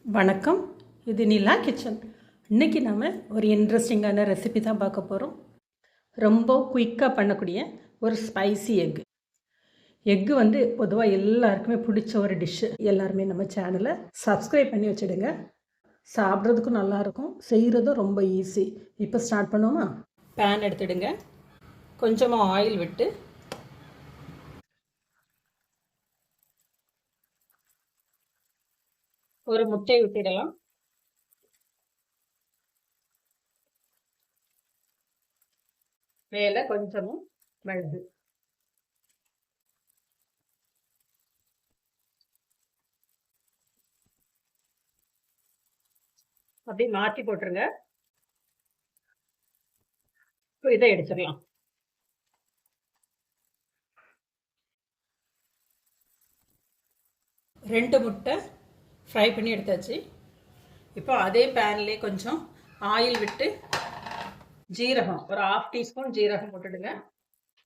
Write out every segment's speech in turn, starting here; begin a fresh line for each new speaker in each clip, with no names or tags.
வணக்கம், இது நிலா கிச்சன். இன்றைக்கி நாம் ஒரு இன்ட்ரெஸ்டிங்கான ரெசிபி தான் பார்க்க போகிறோம். ரொம்ப குயிக்காக பண்ணக்கூடிய ஒரு ஸ்பைசி எக்கு பொதுவாக எல்லாருக்குமே பிடிச்ச ஒரு டிஷ்ஷு. எல்லாருமே நம்ம சேனலை சப்ஸ்கிரைப் பண்ணி வச்சுடுங்க. சாப்பிட்றதுக்கும் நல்லாயிருக்கும், செய்கிறதும் ரொம்ப ஈஸி. இப்போ ஸ்டார்ட் பண்ணுவோமா? பேன் எடுத்துடுங்க, கொஞ்சமாக ஆயில் விட்டு ஒரு முட்டையை விட்டுடலாம். மேலே கொஞ்சமும் மிளகு, அப்படி மாற்றி போட்டுருங்க. இப்போ இதை எடுத்துடலாம். ரெண்டு முட்டை ஃப்ரை பண்ணி எடுத்தாச்சு. இப்போ அதே பேன்லேயே கொஞ்சம் ஆயில் விட்டு ஜீரகம், ஒரு 1/2 டீஸ்பூன் ஜீரகம் போட்டுடுங்க.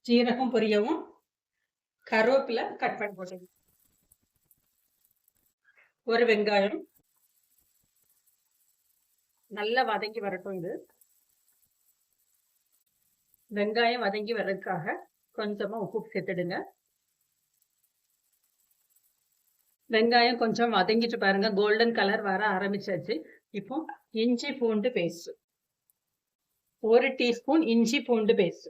ஜீரகம் பொரியவும் கருவேப்பிலை கட் பண்ணி போட்டுடுங்க. ஒரு வெங்காயம் நல்லா வதங்கி வரட்டும். இது வெங்காயம் வதங்கி வர்றதுக்காக கொஞ்சமா உப்பு சேர்த்துடுங்க. வெங்காயம் கொஞ்சம் வதங்கிட்டு பாருங்க, கோல்டன் கலர் வர ஆரம்பிச்சாச்சு. இப்போ இஞ்சி பூண்டு பேஸ்ட், 1 டீஸ்பூன் இஞ்சி பூண்டு பேஸ்ட்.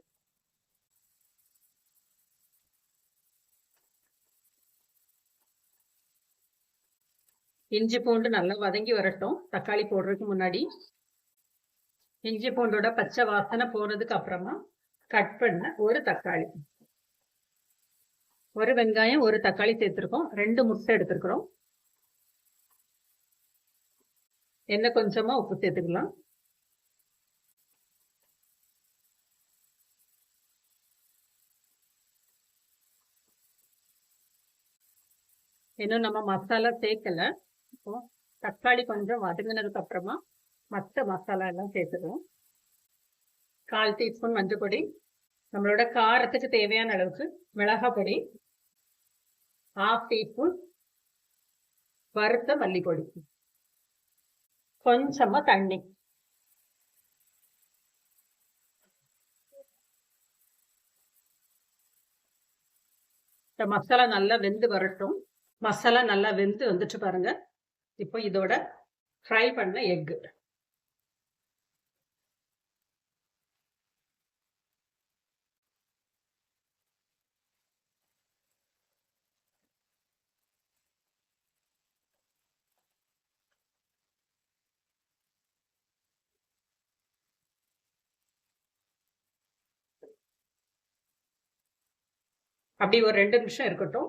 இஞ்சி பூண்டு நல்லா வதங்கி வரட்டும். தக்காளி போடுறதுக்கு முன்னாடி இஞ்சி பூண்டோட பச்சை வாசனை போனதுக்கு அப்புறமா கட் பண்ண ஒரு தக்காளி, ஒரு வெங்காயம், ஒரு தக்காளி சேர்த்துருக்கோம். 2 முட்டை எடுத்துருக்கிறோம். எண்ணெய் கொஞ்சமா உப்பு சேர்த்துக்கலாம். இன்னும் நம்ம மசாலா சேர்க்கல. இப்போ தக்காளி கொஞ்சம் வதங்கினதுக்கு அப்புறமா மற்ற மசாலா எல்லாம் சேர்த்துக்கலாம். 1/4 டீஸ்பூன் மஞ்சள் பொடி, நம்மளோட காரத்துக்கு தேவையான அளவுக்கு மிளகாய் பொடி, 1/2 டீஸ்பூன் வறுத்த மல்லிப்பொடி, கொஞ்சமா தண்ணி. இந்த மசாலா நல்லா வெந்து வரட்டும். மசாலா நல்லா வெந்து வந்துட்டு பாருங்க. இப்போ இதோட ஃப்ரை பண்ண எக்கு, அப்படி ஒரு 2 நிமிஷம் இருக்கட்டும்.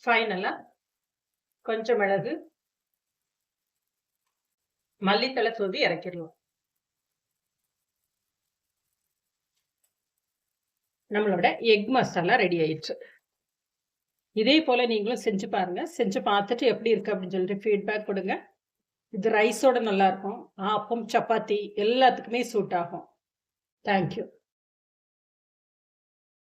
ஃபைனலா கொஞ்சம் மிளகு, மல்லித்தலை தூவி இறக்கிடலாம். நம்மளோட எக் மசாலா ரெடி ஆயிடுச்சு. இதே போல நீங்களும் செஞ்சு பாருங்க. செஞ்சு பார்த்துட்டு எப்படி இருக்கு அப்படின்னு சொல்லிட்டு ஃபீட்பேக் கொடுங்க. இது ரைஸோட நல்லா இருக்கும், ஆப்பம், சப்பாத்தி எல்லாத்துக்குமே சூட் ஆகும். தேங்க்யூ.